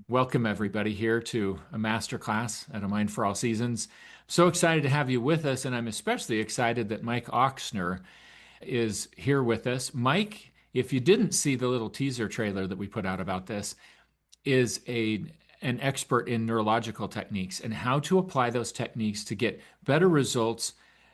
Welcome, everybody, here to a masterclass at A Mind for All Seasons. So excited to have you with us, and I'm especially excited that Mike Ochsner is here with us. Mike, if you didn't see the little teaser trailer that we put out about this, is an expert in neurological techniques and how to apply those techniques to get better results,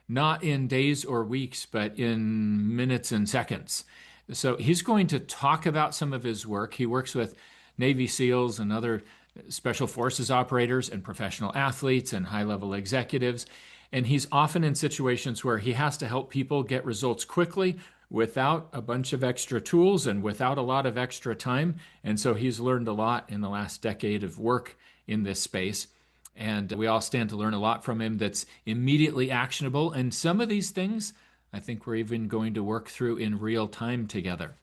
not in days or weeks, but in minutes and seconds. So he's going to talk about some of his work. He works with Navy SEALs and other special forces operators and professional athletes and high-level executives. And he's often in situations where he has to help people get results quickly without a bunch of extra tools and without a lot of extra time. And so he's learned a lot in the last decade of work in this space. And we all stand to learn a lot from him that's immediately actionable. And some of these things, I think we're even going to work through in real time together.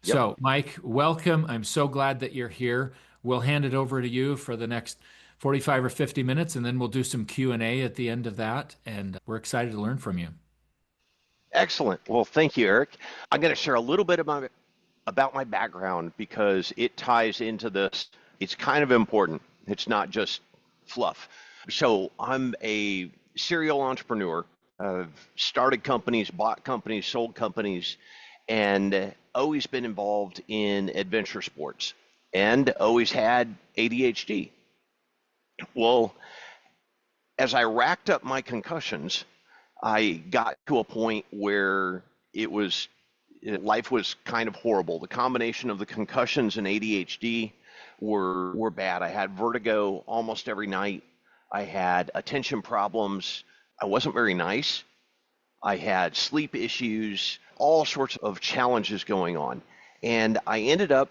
Yep. So, Mike, welcome. I'm so glad that you're here. We'll hand it over to you for the next 45 or 50 minutes, and then we'll do some Q&A at the end of that. And we're excited to learn from you. Excellent. Well, thank you, Eric. I'm going to share a little bit about my background because it ties into this. It's kind of important. It's not just fluff. So I'm a serial entrepreneur. I've started companies, bought companies, sold companies, and always been involved in adventure sports and always had ADHD. Well, as I racked up my concussions, I got to a point where life was kind of horrible. The combination of the concussions and ADHD were bad. I had vertigo almost every night. I had attention problems. I wasn't very nice. I had sleep issues, all sorts of challenges going on. And I ended up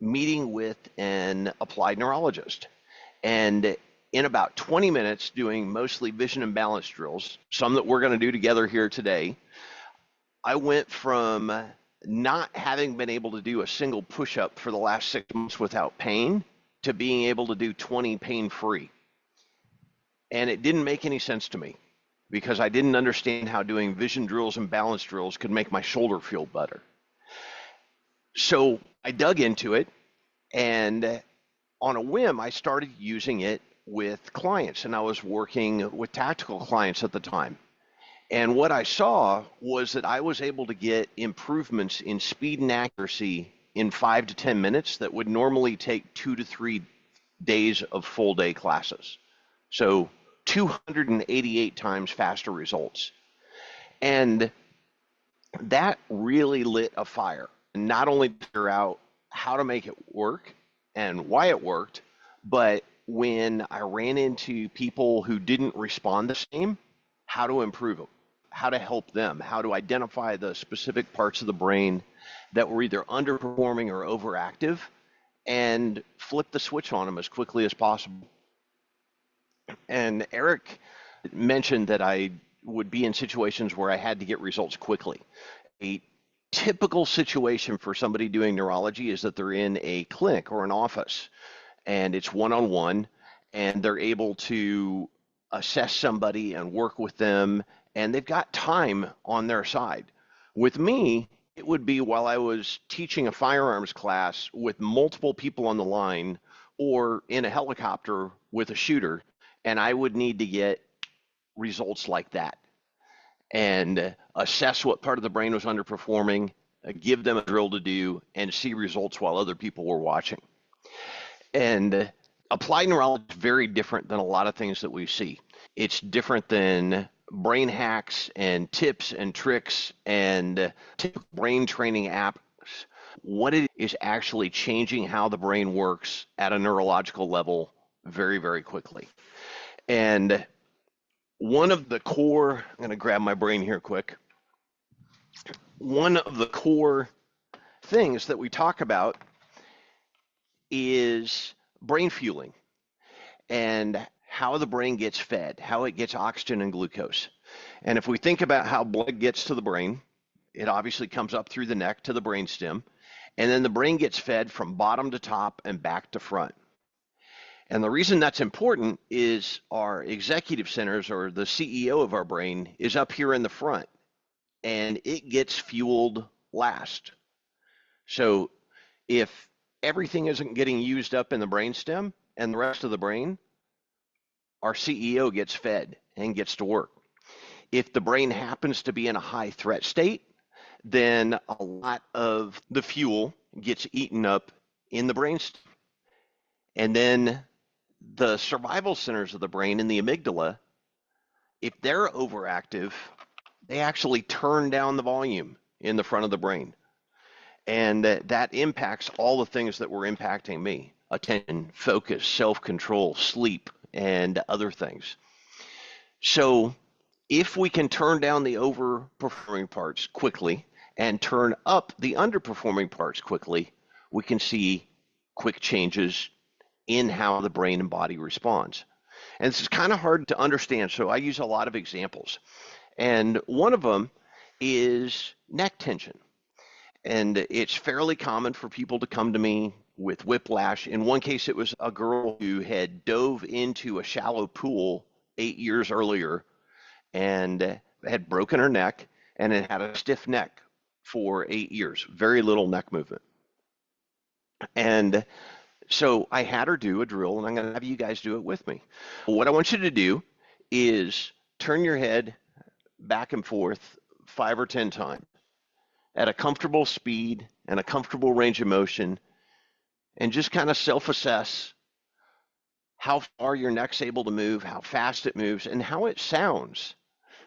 meeting with an applied neurologist. And in about 20 minutes, doing mostly vision and balance drills, some that we're going to do together here today, I went from not having been able to do a single push-up for the last 6 months without pain to being able to do 20 pain-free. And it didn't make any sense to me because I didn't understand how doing vision drills and balance drills could make my shoulder feel better. So I dug into it, and on a whim, I started using it with clients, and I was working with tactical clients at the time. And what I saw was that I was able to get improvements in speed and accuracy in 5 to 10 minutes that would normally take 2 to 3 days of full day classes. So 288 times faster results. And that really lit a fire. Not only to figure out how to make it work and why it worked, but when I ran into people who didn't respond the same, how to improve them, how to help them, how to identify the specific parts of the brain that were either underperforming or overactive, and flip the switch on them as quickly as possible. And Eric mentioned that I would be in situations where I had to get results quickly. A typical situation for somebody doing neurology is that they're in a clinic or an office and it's one-on-one, and they're able to assess somebody and work with them, and they've got time on their side. With me, it would be while I was teaching a firearms class with multiple people on the line or in a helicopter with a shooter, and I would need to get results like that and assess what part of the brain was underperforming, give them a drill to do, and see results while other people were watching. And applied neurology is very different than a lot of things that we see. It's different than brain hacks and tips and tricks and typical brain training apps. What it is actually changing how the brain works at a neurological level very, very quickly. And one of the core, I'm going to grab my brain here quick. One of the core things that we talk about is brain fueling and how the brain gets fed, how it gets oxygen and glucose. And if we think about how blood gets to the brain, it obviously comes up through the neck to the brainstem, and then the brain gets fed from bottom to top and back to front. And the reason that's important is our executive centers, or the CEO of our brain, is up here in the front, and it gets fueled last. So if everything isn't getting used up in the brainstem and the rest of the brain, our CEO gets fed and gets to work. If the brain happens to be in a high threat state, then a lot of the fuel gets eaten up in the brainstem. And then the survival centers of the brain in the amygdala, if they're overactive, they actually turn down the volume in the front of the brain. And that impacts all the things that were impacting me: attention, focus, self-control, sleep, and other things. So if we can turn down the overperforming parts quickly and turn up the underperforming parts quickly, we can see quick changes in how the brain and body responds. And this is kind of hard to understand, so I use a lot of examples. And one of them is neck tension. And it's fairly common for people to come to me with whiplash. In one case, it was a girl who had dove into a shallow pool 8 years earlier and had broken her neck and had a stiff neck for 8 years, very little neck movement. And so I had her do a drill, and I'm going to have you guys do it with me. What I want you to do is turn your head back and forth 5 or 10 times at a comfortable speed and a comfortable range of motion, and just kind of self-assess how far your neck's able to move, how fast it moves, and how it sounds.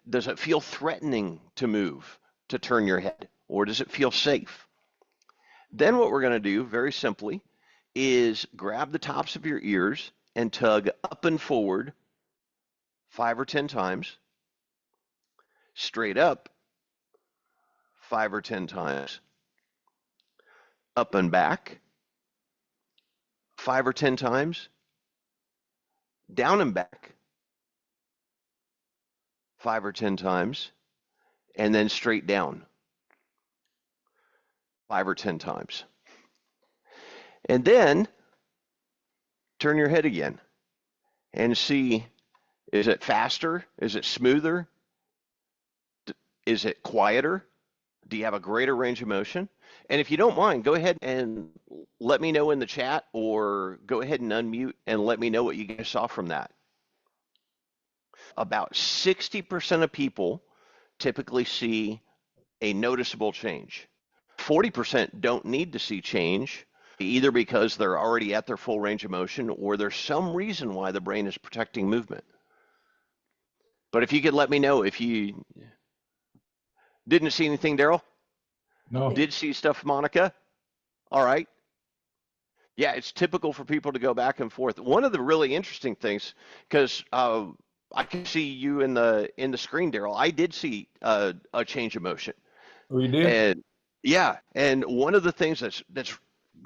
Does it feel threatening to move, to turn your head, or does it feel safe? Then what we're going to do, very simply, is grab the tops of your ears and tug up and forward 5 or 10 times, straight up 5 or 10 times, up and back 5 or 10 times, down and back 5 or 10 times, and then straight down 5 or 10 times. And then turn your head again and see, is it faster? Is it smoother? Is it quieter? Do you have a greater range of motion? And if you don't mind, go ahead and let me know in the chat, or go ahead and unmute and let me know what you guys saw from that. About 60% of people typically see a noticeable change. 40% don't need to see change, either because they're already at their full range of motion or there's some reason why the brain is protecting movement. But if you could let me know if you didn't see anything, Daryl? No. Did see stuff, Monica? All right. Yeah, it's typical for people to go back and forth. One of the really interesting things, because I can see you in the screen, Daryl. I did see a change of motion. Oh, you did? And yeah, and one of the things that's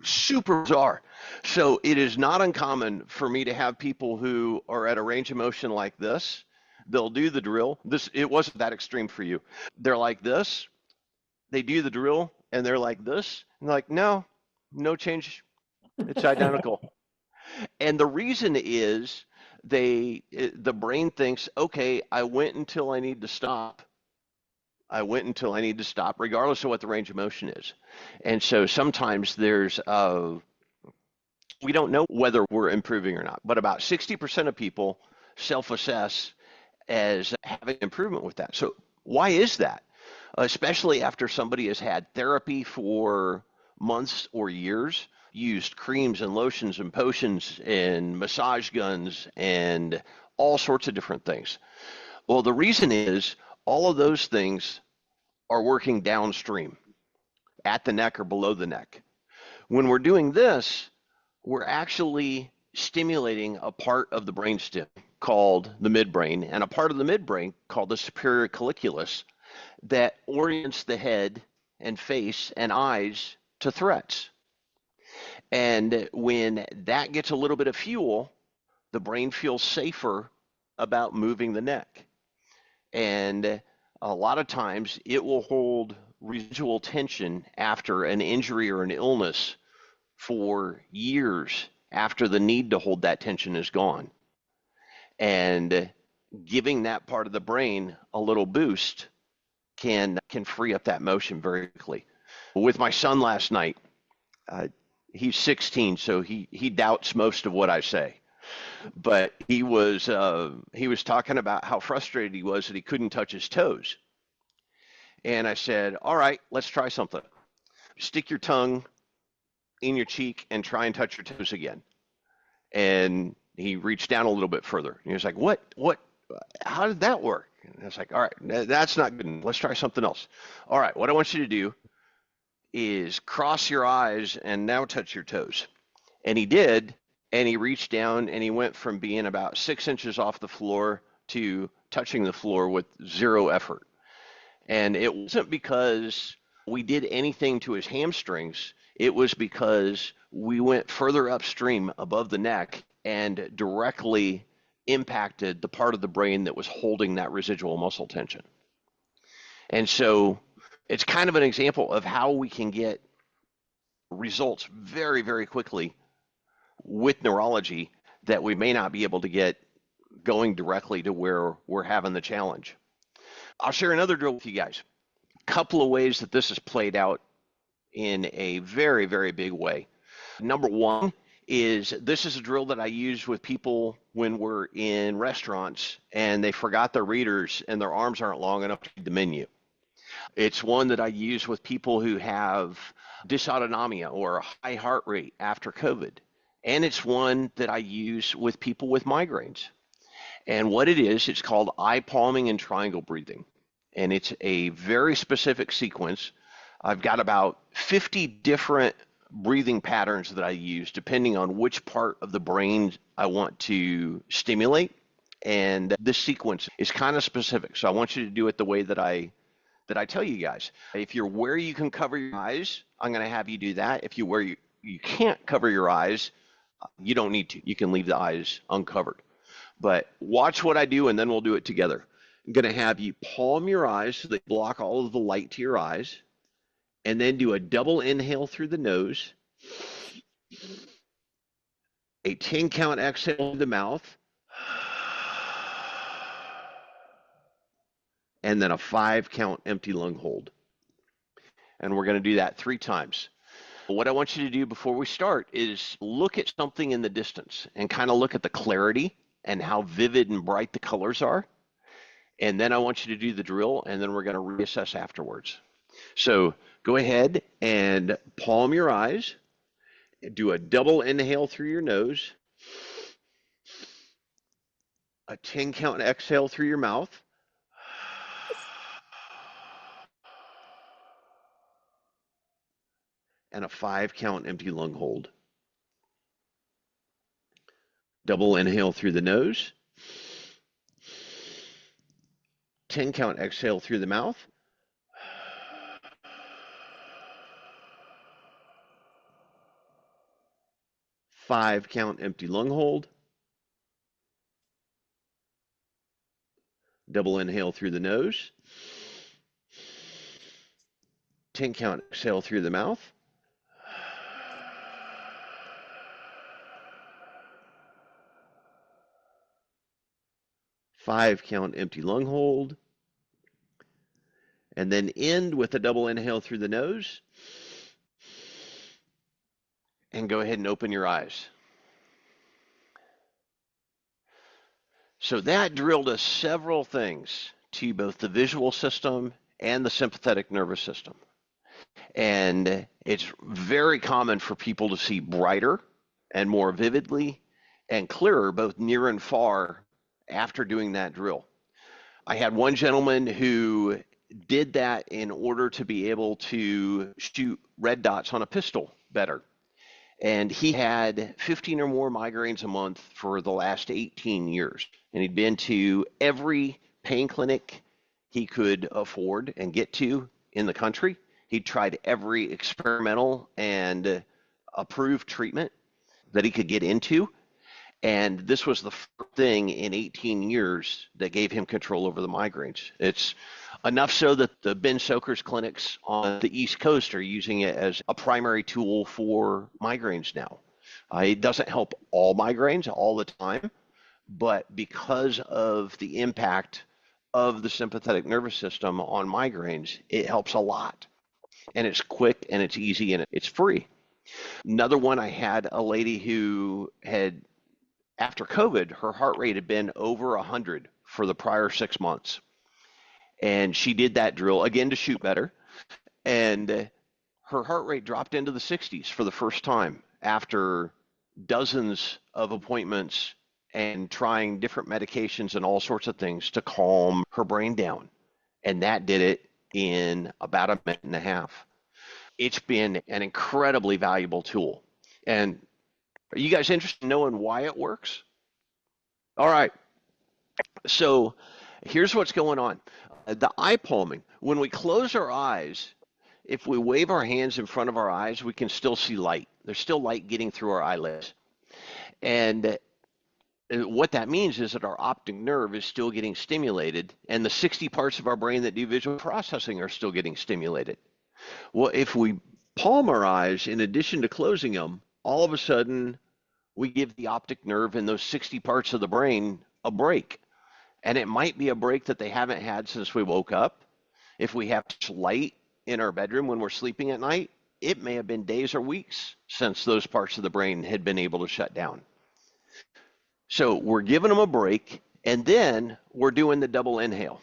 super bizarre. So it is not uncommon for me to have people who are at a range of motion like this. They'll do the drill. It wasn't that extreme for you. They're like this. They do the drill and they're like this. And they're like, no change. It's identical. And the reason is the brain thinks, okay, I went until I need to stop. I went until I need to stop, regardless of what the range of motion is. And so sometimes there's, we don't know whether we're improving or not, but about 60% of people self-assess as having improvement with that. So why is that? Especially after somebody has had therapy for months or years, used creams and lotions and potions and massage guns and all sorts of different things. Well, the reason is all of those things are working downstream, at the neck or below the neck. When we're doing this, we're actually stimulating a part of the brainstem called the midbrain, and a part of the midbrain called the superior colliculus that orients the head and face and eyes to threats. And when that gets a little bit of fuel, the brain feels safer about moving the neck. And a lot of times it will hold residual tension after an injury or an illness for years after the need to hold that tension is gone. And giving that part of the brain a little boost can free up that motion very quickly. With my son last night, he's 16, so he doubts most of what I say. But he was talking about how frustrated he was that he couldn't touch his toes. And I said, all right, let's try something. Stick your tongue in your cheek and try and touch your toes again. And he reached down a little bit further. And he was like, what, how did that work? And I was like, all right, that's not good. Let's try something else. All right, what I want you to do is cross your eyes and now touch your toes. And he did, and he reached down and he went from being about 6 inches off the floor to touching the floor with zero effort. And it wasn't because we did anything to his hamstrings. It was because we went further upstream above the neck and directly impacted the part of the brain that was holding that residual muscle tension. And so it's kind of an example of how we can get results very, very quickly with neurology that we may not be able to get going directly to where we're having the challenge. I'll share another drill with you guys. A couple of ways that this is played out in a very, very big way. Number one is this is a drill that I use with people when we're in restaurants and they forgot their readers and their arms aren't long enough to read the menu. It's one that I use with people who have dysautonomia or a high heart rate after COVID. And it's one that I use with people with migraines. And what it is, it's called eye palming and triangle breathing. And it's a very specific sequence. I've got about 50 different breathing patterns that I use depending on which part of the brain I want to stimulate. And this sequence is kind of specific. So I want you to do it the way that I tell you guys. If you're where you can cover your eyes, I'm going to have you do that. If you're where you can't cover your eyes, you don't need to. You can leave the eyes uncovered. But watch what I do, and then we'll do it together. I'm going to have you palm your eyes so they block all of the light to your eyes, and then do a double inhale through the nose, a 10-count exhale through the mouth, and then a 5-count empty lung hold. And we're going to do that 3 times. What I want you to do before we start is look at something in the distance and kind of look at the clarity and how vivid and bright the colors are. And then I want you to do the drill, and then we're going to reassess afterwards. So go ahead and palm your eyes, do a double inhale through your nose, a 10-count exhale through your mouth, and a 5-count empty lung hold. Double inhale through the nose, 10-count exhale through the mouth, five-count empty lung hold, double inhale through the nose, 10-count exhale through the mouth, five-count empty lung hold, and then end with a double inhale through the nose, and go ahead and open your eyes. So that drill does several things to both the visual system and the sympathetic nervous system. And it's very common for people to see brighter and more vividly and clearer, both near and far, after doing that drill. I had one gentleman who did that in order to be able to shoot red dots on a pistol better. And he had 15 or more migraines a month for the last 18 years. And he'd been to every pain clinic he could afford and get to in the country. He'd tried every experimental and approved treatment that he could get into. And this was the first thing in 18 years that gave him control over the migraines. It's enough so that the Ben Soker's clinics on the East Coast are using it as a primary tool for migraines now. It doesn't help all migraines all the time, but because of the impact of the sympathetic nervous system on migraines, it helps a lot. And it's quick and it's easy and it's free. Another one, I had a lady who had, after COVID, her heart rate had been over 100 for the prior 6 months. And she did that drill again to shoot better. And her heart rate dropped into the 60s for the first time after dozens of appointments and trying different medications and all sorts of things to calm her brain down. And that did it in about a minute and a half. It's been an incredibly valuable tool. And are you guys interested in knowing why it works? All right. So here's what's going on. The eye palming, when we close our eyes, if we wave our hands in front of our eyes, we can still see light. There's still light getting through our eyelids. And what that means is that our optic nerve is still getting stimulated, and the 60 parts of our brain that do visual processing are still getting stimulated. Well, if we palm our eyes, in addition to closing them, all of a sudden we give the optic nerve and those 60 parts of the brain a break. And it might be a break that they haven't had since we woke up. If we have light in our bedroom when we're sleeping at night, it may have been days or weeks since those parts of the brain had been able to shut down. So we're giving them a break, and then we're doing the double inhale.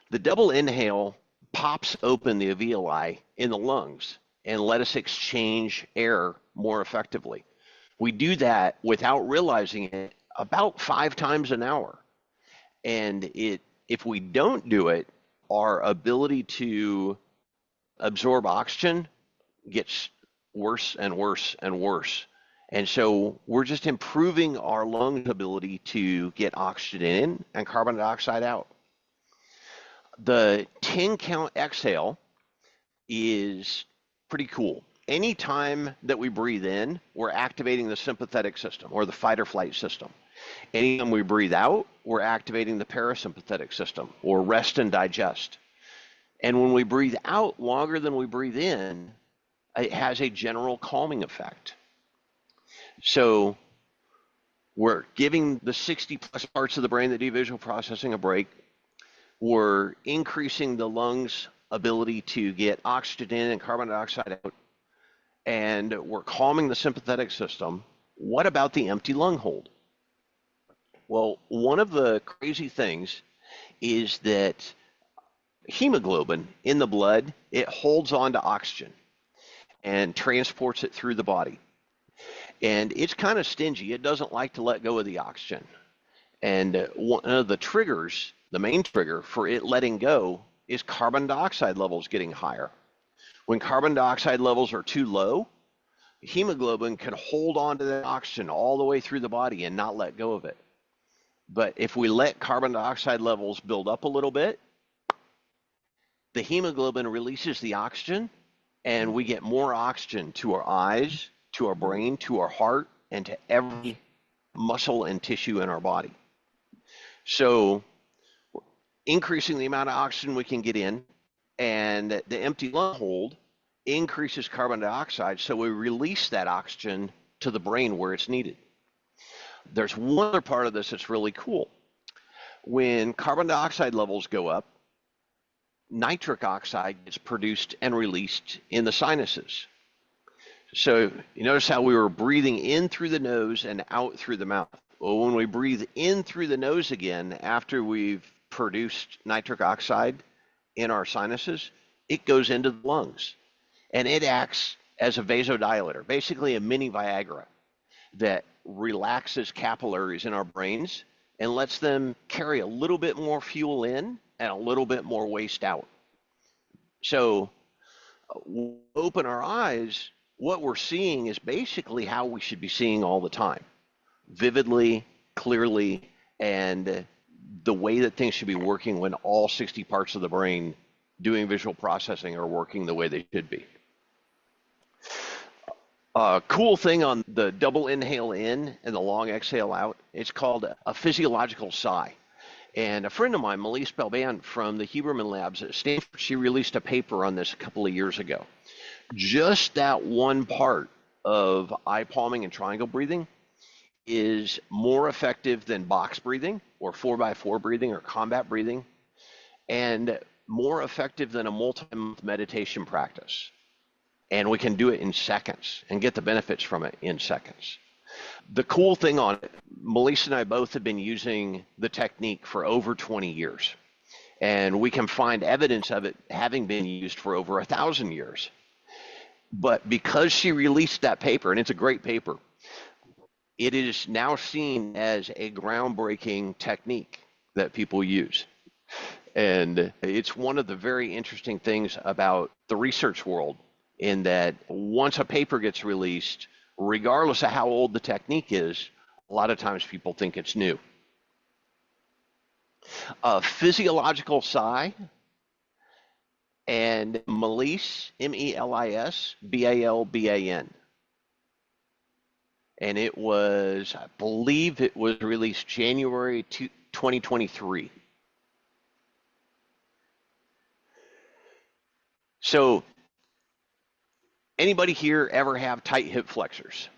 The double inhale pops open the alveoli in the lungs and let us exchange air more effectively. We do that without realizing it about 5 times an hour. And if we don't do it, our ability to absorb oxygen gets worse and worse and worse. And so we're just improving our lungs' ability to get oxygen in and carbon dioxide out. The 10 count exhale is pretty cool. Anytime that we breathe in, we're activating the sympathetic system or the fight or flight system. Anytime we breathe out, we're activating the parasympathetic system or rest and digest. And when we breathe out longer than we breathe in, it has a general calming effect. So we're giving the 60 plus parts of the brain that do visual processing a break. We're increasing the lungs' ability to get oxygen in and carbon dioxide out. And we're calming the sympathetic system. What about the empty lung hold? Well, one of the crazy things is that hemoglobin in the blood, it holds on to oxygen and transports it through the body. And it's kind of stingy. It doesn't like to let go of the oxygen. And one of the triggers, the main trigger for it letting go, is carbon dioxide levels getting higher. When carbon dioxide levels are too low, hemoglobin can hold on to the oxygen all the way through the body and not let go of it. But if we let carbon dioxide levels build up a little bit, the hemoglobin releases the oxygen, and we get more oxygen to our eyes, to our brain, to our heart, and to every muscle and tissue in our body. So increasing the amount of oxygen we can get in, and the empty lung hold increases carbon dioxide, so we release that oxygen to the brain where it's needed. There's one other part of this that's really cool. When carbon dioxide levels go up, nitric oxide gets produced and released in the sinuses. So you notice how we were breathing in through the nose and out through the mouth. Well, when we breathe in through the nose again, after we've produced nitric oxide in our sinuses, it goes into the lungs. And it acts as a vasodilator, basically a mini Viagra that relaxes capillaries in our brains and lets them carry a little bit more fuel in and a little bit more waste out. So when we open our eyes, what we're seeing is basically how we should be seeing all the time, vividly, clearly, and the way that things should be working when all 60 parts of the brain doing visual processing are working the way they should be. Cool thing on the double inhale in and the long exhale out, it's called a physiological sigh. And a friend of mine, Melise Belban from the Huberman Labs at Stanford, she released a paper on this a couple of years ago. Just that one part of eye palming and triangle breathing is more effective than box breathing or 4x4 breathing or combat breathing, and more effective than a multi-month meditation practice. and we can do it in seconds and get the benefits from it in seconds. The cool thing on it, Melissa and I both have been using the technique for over 20 years, and we can find evidence of it having been used for over 1,000 years. But because she released that paper, and it's a great paper, it is now seen as a groundbreaking technique that people use. And it's one of the very interesting things about the research world, in that once a paper gets released, regardless of how old the technique is, a lot of times people think it's new. Physiological psi and Melis, Melis, Balban. And it was, I believe it was released January 2023. So, anybody here ever have tight hip flexors?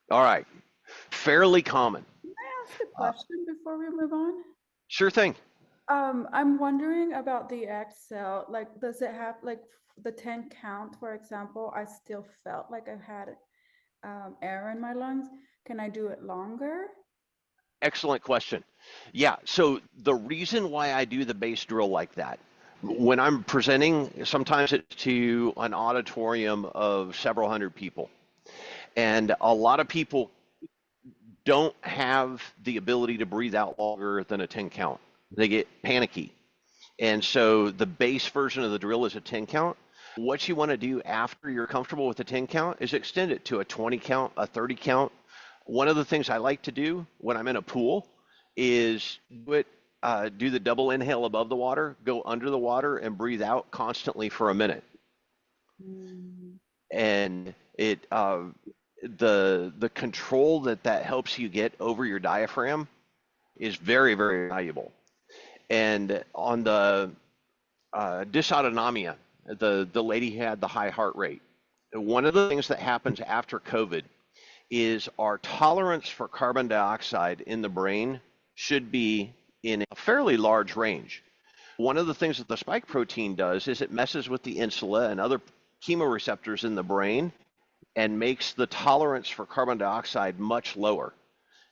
All right, fairly common. Can I ask a question before we move on? Sure thing. I'm wondering about the exhale. Like, does it have like the 10 count, for example? I still felt like I had air in my lungs. Can I do it longer? Excellent question. Yeah, so the reason why I do the base drill like that, when I'm presenting, sometimes it's to an auditorium of several hundred people. And a lot of people don't have the ability to breathe out longer than a 10 count. They get panicky. And so the base version of the drill is a 10 count. What you want to do after you're comfortable with the 10 count is extend it to a 20 count, a 30 count. One of the things I like to do when I'm in a pool is do the double inhale above the water, go under the water, and breathe out constantly for a minute. And it the control that helps you get over your diaphragm is very, very valuable. And on the dysautonomia, the lady who had the high heart rate, one of the things that happens after COVID is our tolerance for carbon dioxide in the brain should be in a fairly large range. One of the things that the spike protein does is it messes with the insula and other chemoreceptors in the brain and makes the tolerance for carbon dioxide much lower.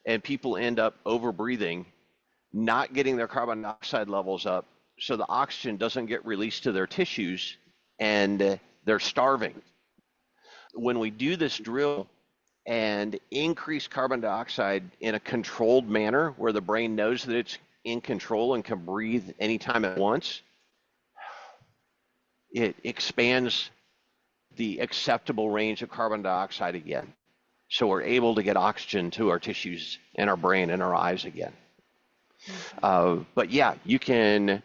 And people end up overbreathing, not getting their carbon dioxide levels up, so the oxygen doesn't get released to their tissues, and they're starving. When we do this drill and increase carbon dioxide in a controlled manner where the brain knows that it's in control and can breathe anytime it wants, it expands the acceptable range of carbon dioxide again. So we're able to get oxygen to our tissues and our brain and our eyes again. But yeah, you can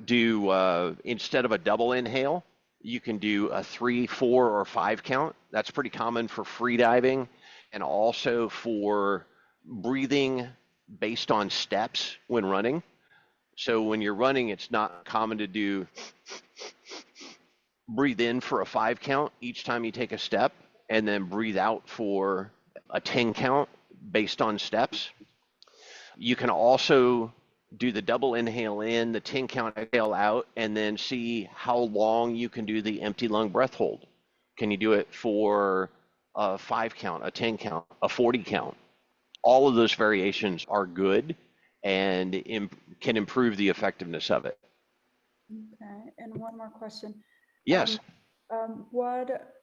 do, instead of a double inhale, you can do a 3, 4, or 5 count. That's pretty common for free diving and also for breathing based on steps when running. So when you're running, it's not common to do breathe in for a 5 count each time you take a step, and then breathe out for a 10 count based on steps. You can also do the double inhale in, the 10 count exhale out, and then see how long you can do the empty lung breath hold. Can you do it for a 5 count, a 10 count, a 40 count? All of those variations are good and can improve the effectiveness of it. Okay, and one more question. Yes. What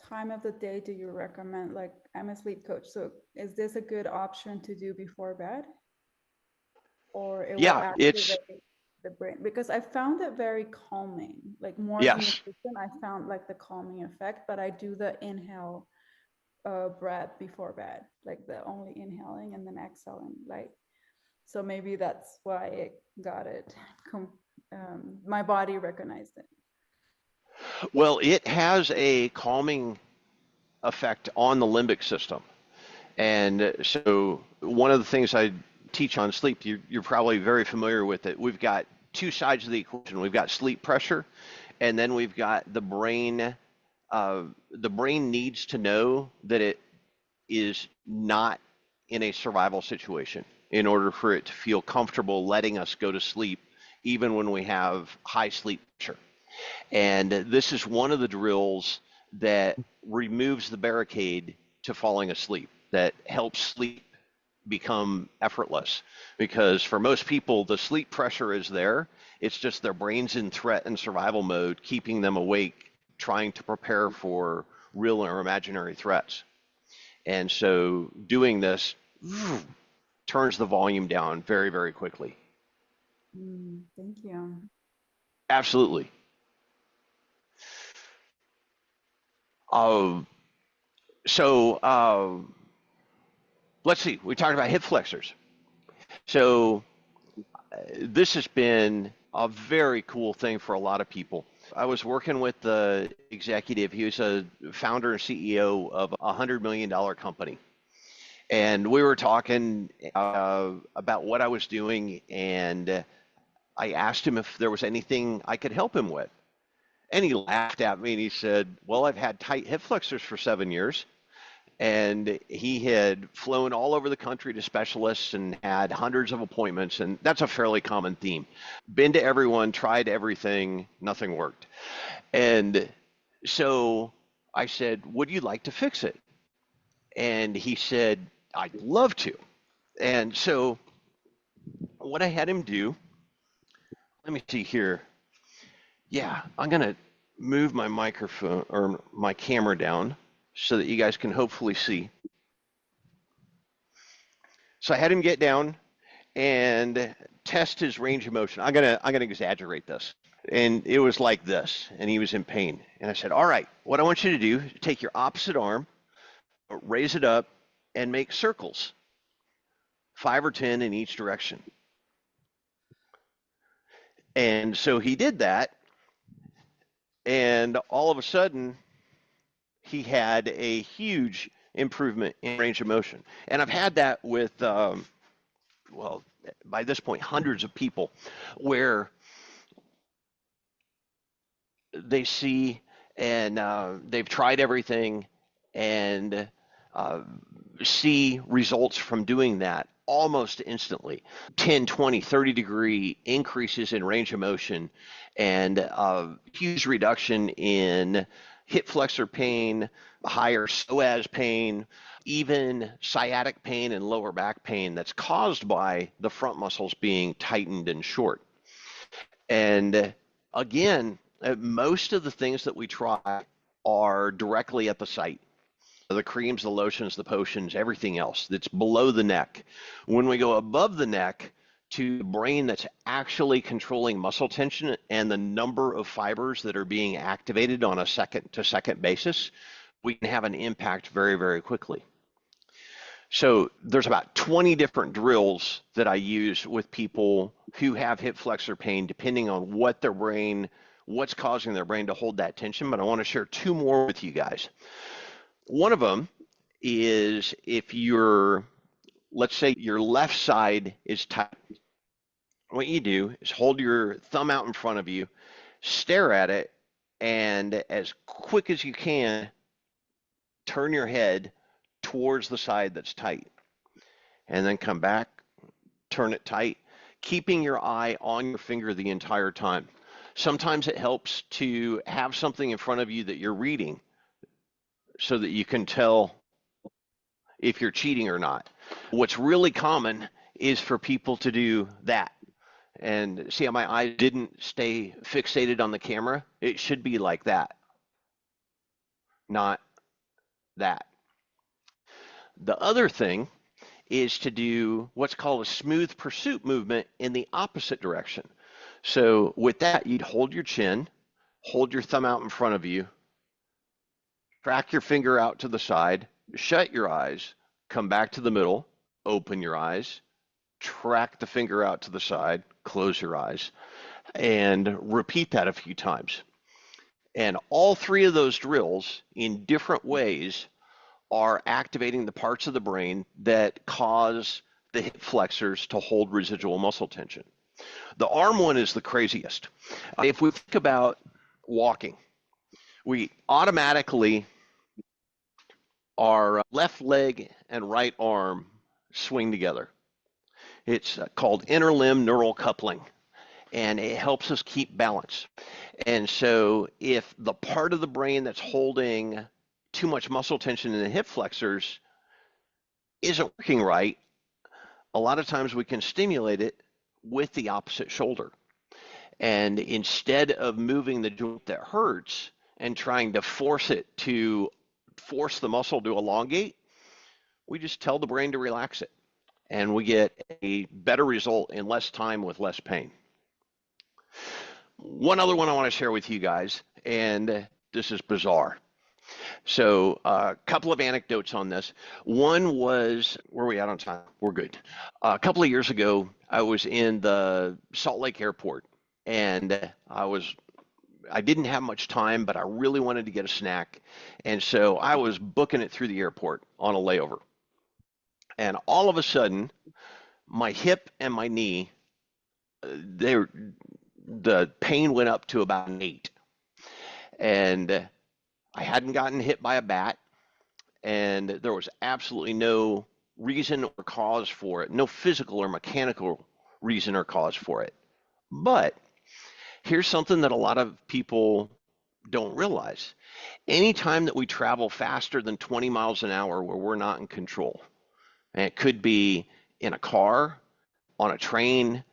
time of the day do you recommend? Like, I'm a sleep coach, so is this a good option to do before bed? Or it will activate the brain? Because I found it very calming, like more than the system, I found like the calming effect, but I do the inhale breath before bed, like the only inhaling and then exhaling, like, so maybe that's why it got it, my body recognized it. Well, it has a calming effect on the limbic system. And so one of the things I teach on sleep, you're probably very familiar with it. We've got two sides of the equation. We've got sleep pressure, and then we've got the brain. The brain needs to know that it is not in a survival situation in order for it to feel comfortable letting us go to sleep, even when we have high sleep pressure. And this is one of the drills that removes the barricade to falling asleep, that helps sleep become effortless. Because for most people, the sleep pressure is there. It's just their brain's in threat and survival mode, keeping them awake, trying to prepare for real or imaginary threats. And so doing this turns the volume down very, very quickly. Thank you. Absolutely. Let's see, we talked about hip flexors. So this has been a very cool thing for a lot of people. I was working with the executive. He was a founder and CEO of a $100 million company. And we were talking about what I was doing, and I asked him if there was anything I could help him with. And he laughed at me and he said, well, I've had tight hip flexors for 7 years. And he had flown all over the country to specialists and had hundreds of appointments. And that's a fairly common theme. Been to everyone, tried everything, nothing worked. And so I said, would you like to fix it? And he said, I'd love to. And so what I had him do, let me see here. Yeah, I'm going to move my microphone or my camera down so that you guys can hopefully see. So I had him get down and test his range of motion. I'm gonna exaggerate this. And it was like this, and he was in pain. And I said, all right, what I want you to do is take your opposite arm, raise it up, and make circles, 5 or 10 in each direction. And so he did that, and all of a sudden, he had a huge improvement in range of motion. And I've had that with, well, by this point, hundreds of people where they see and they've tried everything and see results from doing that almost instantly. 10, 20, 30-degree increases in range of motion and huge reduction in hip flexor pain, higher psoas pain, even sciatic pain and lower back pain that's caused by the front muscles being tightened and short. And again, most of the things that we try are directly at the site. The creams, the lotions, the potions, everything else that's below the neck. When we go above the neck to the brain that's actually controlling muscle tension and the number of fibers that are being activated on a second-to-second basis, we can have an impact very, very quickly. So there's about 20 different drills that I use with people who have hip flexor pain, depending on what their brain, what's causing their brain to hold that tension. But I want to share 2 more with you guys. One of them is if let's say your left side is tight. What you do is hold your thumb out in front of you, stare at it, and as quick as you can, turn your head towards the side that's tight. And then come back, turn it tight, keeping your eye on your finger the entire time. Sometimes it helps to have something in front of you that you're reading so that you can tell if you're cheating or not. What's really common is for people to do that. And see how my eye didn't stay fixated on the camera? It should be like that, not that. The other thing is to do what's called a smooth pursuit movement in the opposite direction. So with that, you'd hold your chin, hold your thumb out in front of you, track your finger out to the side, shut your eyes, come back to the middle, open your eyes, track the finger out to the side, close your eyes, and repeat that a few times. And all 3 of those drills in different ways are activating the parts of the brain that cause the hip flexors to hold residual muscle tension. The arm one is the craziest. If we think about walking, we automatically, our left leg and right arm swing together. It's called interlimb neural coupling. and it helps us keep balance. And so if the part of the brain that's holding too much muscle tension in the hip flexors isn't working right, a lot of times we can stimulate it with the opposite shoulder. And instead of moving the joint that hurts and trying to force the muscle to elongate, we just tell the brain to relax it. And we get a better result in less time with less pain. One other one I want to share with you guys, and this is bizarre. So a couple of anecdotes on this. One was, where are we at on time? We're good. A couple of years ago, I was in the Salt Lake airport, and I didn't have much time, but I really wanted to get a snack. And so I was booking it through the airport on a layover. And all of a sudden, my hip and my knee, the pain went up to about an 8. And I hadn't gotten hit by a bat, and there was absolutely no reason or cause for it, no physical or mechanical reason or cause for it. But here's something that a lot of people don't realize. Anytime that we travel faster than 20 miles an hour where we're not in control, and it could be in a car, on a train,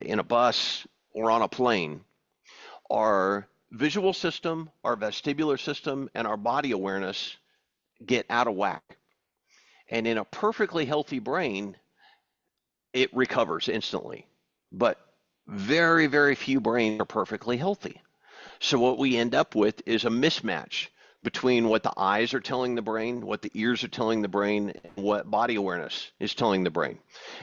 in a bus, or on a plane, our visual system, our vestibular system, and our body awareness get out of whack. And in a perfectly healthy brain, it recovers instantly. But very, very few brains are perfectly healthy. So what we end up with is a mismatch between what the eyes are telling the brain, what the ears are telling the brain, and what body awareness is telling the brain.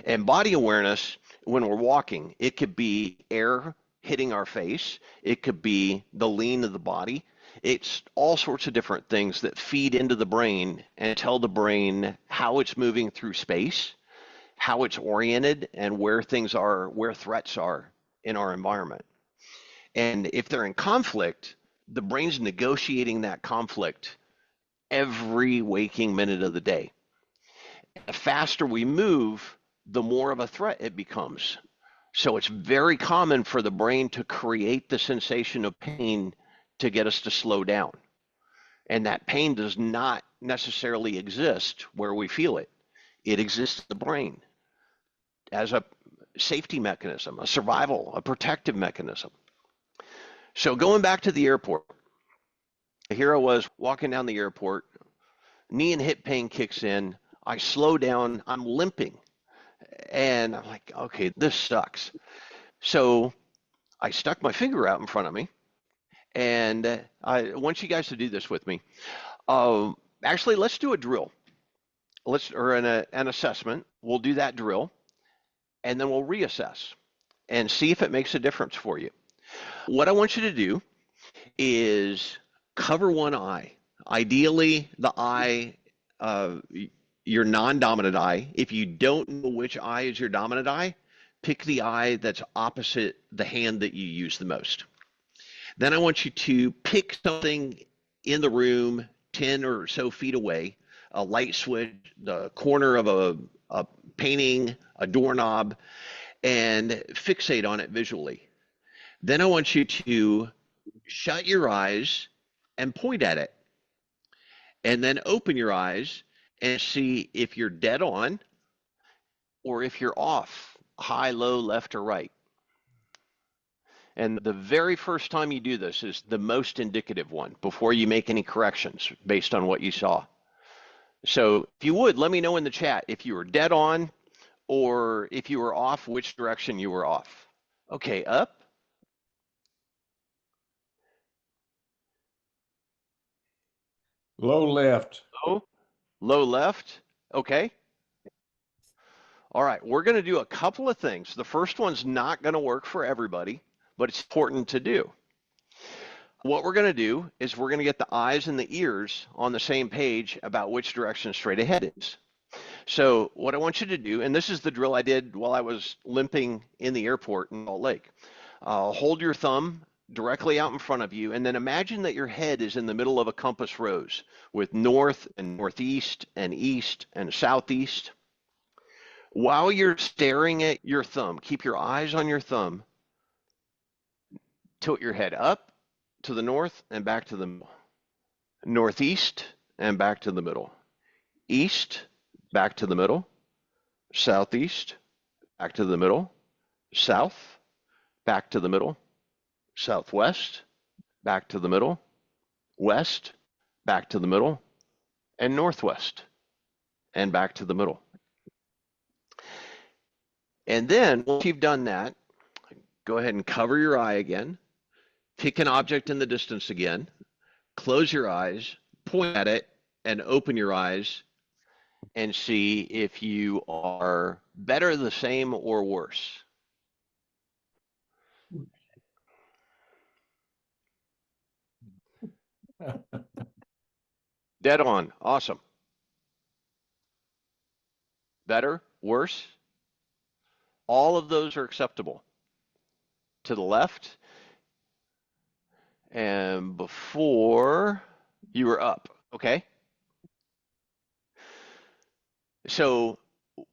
And body awareness, when we're walking, it could be air hitting our face. It could be the lean of the body. It's all sorts of different things that feed into the brain and tell the brain how it's moving through space, how it's oriented, and where things are, where threats are in our environment. And if they're in conflict, the brain's negotiating that conflict every waking minute of the day. The faster we move, the more of a threat it becomes. So it's very common for the brain to create the sensation of pain to get us to slow down. And that pain does not necessarily exist where we feel it. It exists in the brain as a safety mechanism, a survival, a protective mechanism. So going back to the airport, here I was walking down the airport, knee and hip pain kicks in, I slow down, I'm limping, and I'm like, okay, this sucks. So I stuck my finger out in front of me, and I want you guys to do this with me. Actually, let's do a drill. Or an assessment. We'll do that drill, and then we'll reassess and see if it makes a difference for you. What I want you to do is cover one eye. Ideally, the eye, your non-dominant eye. If you don't know which eye is your dominant eye, pick the eye that's opposite the hand that you use the most. Then I want you to pick something in the room 10 or so feet away, a light switch, the corner of a painting, a doorknob, and fixate on it visually. Then I want you to shut your eyes and point at it. And then open your eyes and see if you're dead on or if you're off, high, low, left, or right. And the very first time you do this is the most indicative one before you make any corrections based on what you saw. So if you would, let me know in the chat if you were dead on or if you were off, which direction you were off. Okay, up. Low left. Low left. Okay. All right, we're going to do a couple of things. The first one's not going to work for everybody, but it's important to do. What we're going to do is we're going to get the eyes and the ears on the same page about which direction straight ahead is. So what I want you to do, and this is the drill I did while I was limping in the airport in Salt Lake. Hold your thumb directly out in front of you, and then imagine that your head is in the middle of a compass rose with north and northeast and east and southeast. While you're staring at your thumb, keep your eyes on your thumb, Tilt your head up to the north and back to the middle. Northeast and back to the middle. East, back to the middle. Southeast, back to the middle. South, back to the middle. Southwest, back to the middle. West, back to the middle. And northwest, and back to the middle. And then once you've done that, go ahead and cover your eye again. Pick an object in the distance again. Close your eyes, point at it, and open your eyes and see if you are better, the same, or worse. Dead on. Awesome. Better, worse. All of those are acceptable. To the left. And before you were up. Okay? So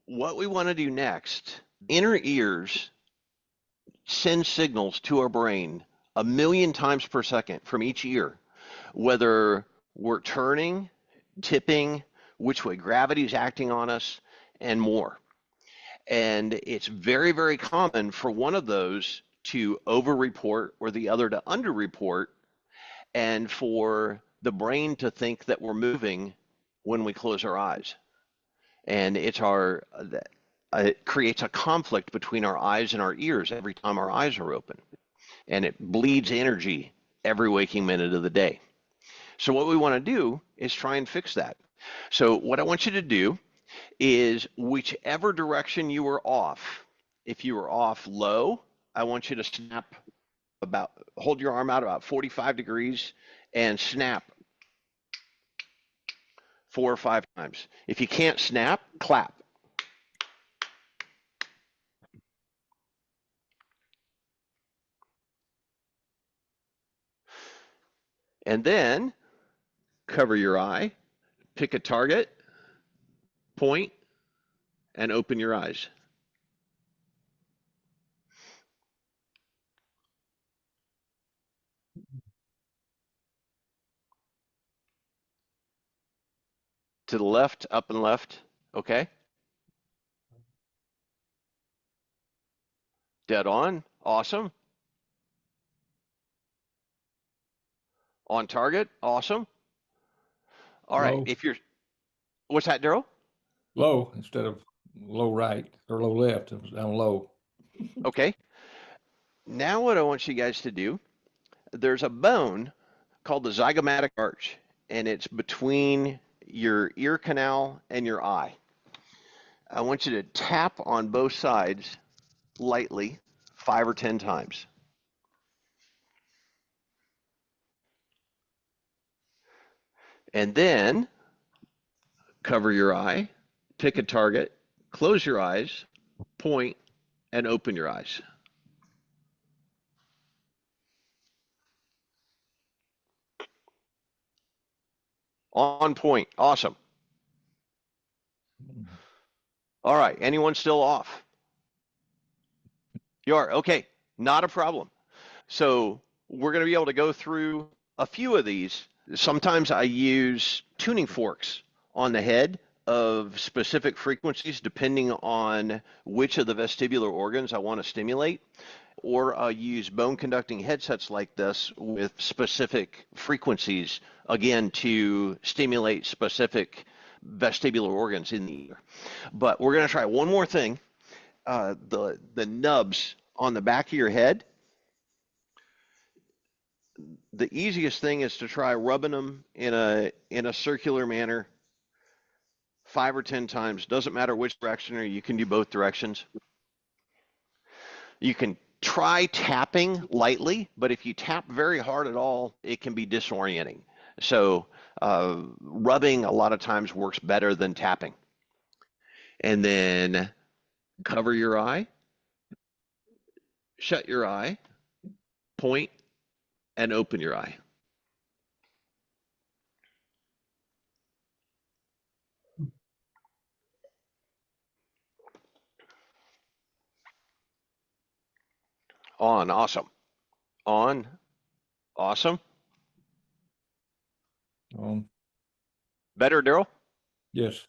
what we want to do next, inner ears send signals to our brain 1,000,000 times per second from each ear, whether we're turning, tipping, which way gravity is acting on us, and more. And it's very, very common for one of those to over-report or the other to under-report, and for the brain to think that we're moving when we close our eyes. And it creates a conflict between our eyes and our ears every time our eyes are open. And it bleeds energy every waking minute of the day. So what we want to do is try and fix that. So what I want you to do is whichever direction you were off, if you were off low, I want you to snap hold your arm out about 45 degrees and snap 4 or 5 times. If you can't snap, clap. And then cover your eye, pick a target, point, and open your eyes. To the left, up and left, okay? Dead on, awesome. On target, awesome. All right, what's that, Daryl? Low instead of low right or low left. It was down low. Okay. Now what I want you guys to do, there's a bone called the zygomatic arch, and it's between your ear canal and your eye. I want you to tap on both sides lightly 5 or 10 times. And then cover your eye, pick a target, close your eyes, point, and open your eyes. On point, awesome. All right, anyone still off? You are, okay, not a problem. So we're going to be able to go through a few of these. Sometimes I use tuning forks on the head of specific frequencies depending on which of the vestibular organs I want to stimulate, or I'll use bone conducting headsets like this with specific frequencies, again, to stimulate specific vestibular organs in the ear. But we're going to try one more thing. The nubs on the back of your head, the easiest thing is to try rubbing them in a circular manner 5 or 10 times. Doesn't matter which direction, or you can do both directions. You can try tapping lightly, but if you tap very hard at all, it can be disorienting. So rubbing a lot of times works better than tapping. And then cover your eye, shut your eye, point, and open your eye. On, awesome. On. Awesome. Better, Daryl? Yes.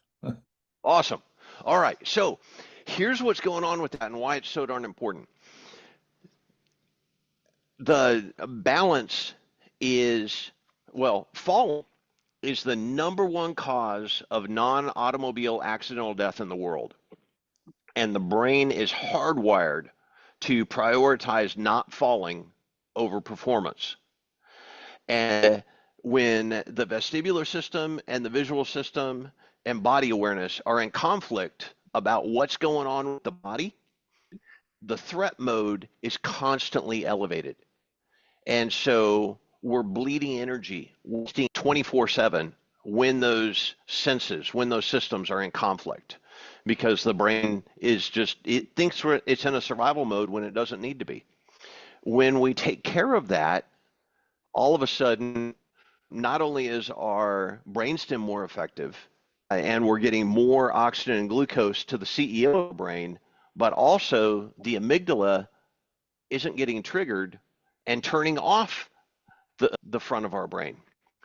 Awesome. All right. So here's what's going on with that and why it's so darn important. The balance is, well, fall is the number one cause of non-automobile accidental death in the world. And the brain is hardwired to prioritize not falling over performance. And when the vestibular system and the visual system and body awareness are in conflict about what's going on with the body, the threat mode is constantly elevated. And so we're bleeding energy, wasting 24/7 when those senses, when those systems are in conflict, because the brain is just, it thinks it's in a survival mode when it doesn't need to be. When we take care of that, all of a sudden, not only is our brainstem more effective, and we're getting more oxygen and glucose to the CEO of the brain, but also the amygdala isn't getting triggered and turning off the front of our brain.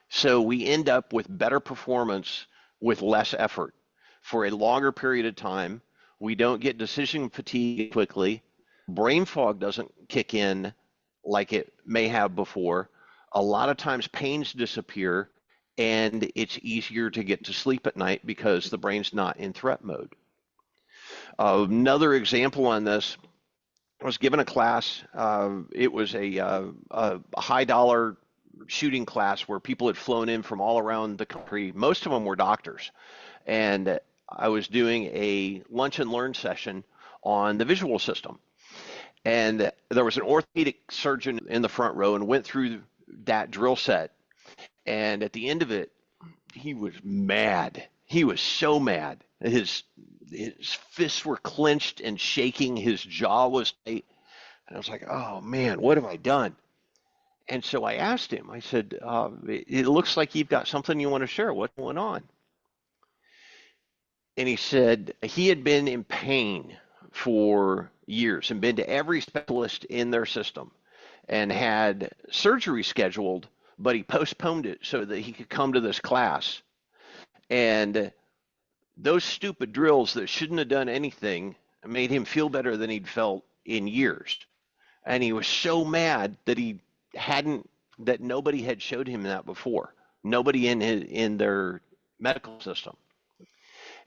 So we end up with better performance with less effort for a longer period of time. We don't get decision fatigue quickly. Brain fog doesn't kick in like it may have before. A lot of times pains disappear and it's easier to get to sleep at night because the brain's not in threat mode. Another example on this, I was given a class. It was a high dollar shooting class where people had flown in from all around the country. Most of them were doctors. And I was doing a lunch and learn session on the visual system. And there was an orthopedic surgeon in the front row and went through that drill set. And at the end of it, he was mad. He was so mad. His fists were clenched and shaking. His jaw was tight. And I was like, oh man, what have I done? And so I asked him, I said, it looks like you've got something you want to share. What's going on? And he said he had been in pain for years and been to every specialist in their system and had surgery scheduled, but he postponed it so that he could come to this class. And those stupid drills that shouldn't have done anything made him feel better than he'd felt in years. And he was so mad that that nobody had showed him that before. Nobody in their medical system.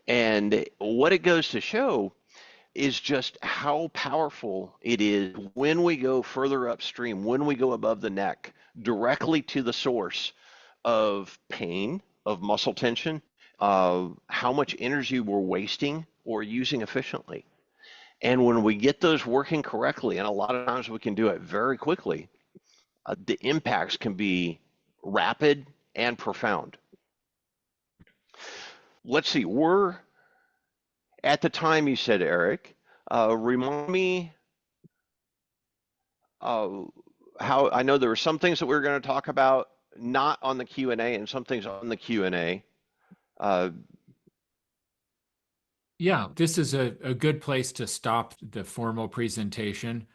And what it goes to show is just how powerful it is when we go further upstream, when we go above the neck, directly to the source of pain, of muscle tension, of how much energy we're wasting or using efficiently. And when we get those working correctly, and a lot of times we can do it very quickly, the impacts can be rapid and profound. Let's see, we're at the time you said, Eric, remind me how, I know there were some things that we were going to talk about not on the Q&A and some things on the Q&A. Yeah, this is a good place to stop the formal presentation.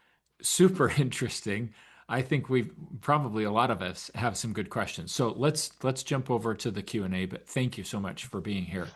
Super interesting. I think we've probably, a lot of us have some good questions. So let's jump over to the Q&A, but thank you so much for being here.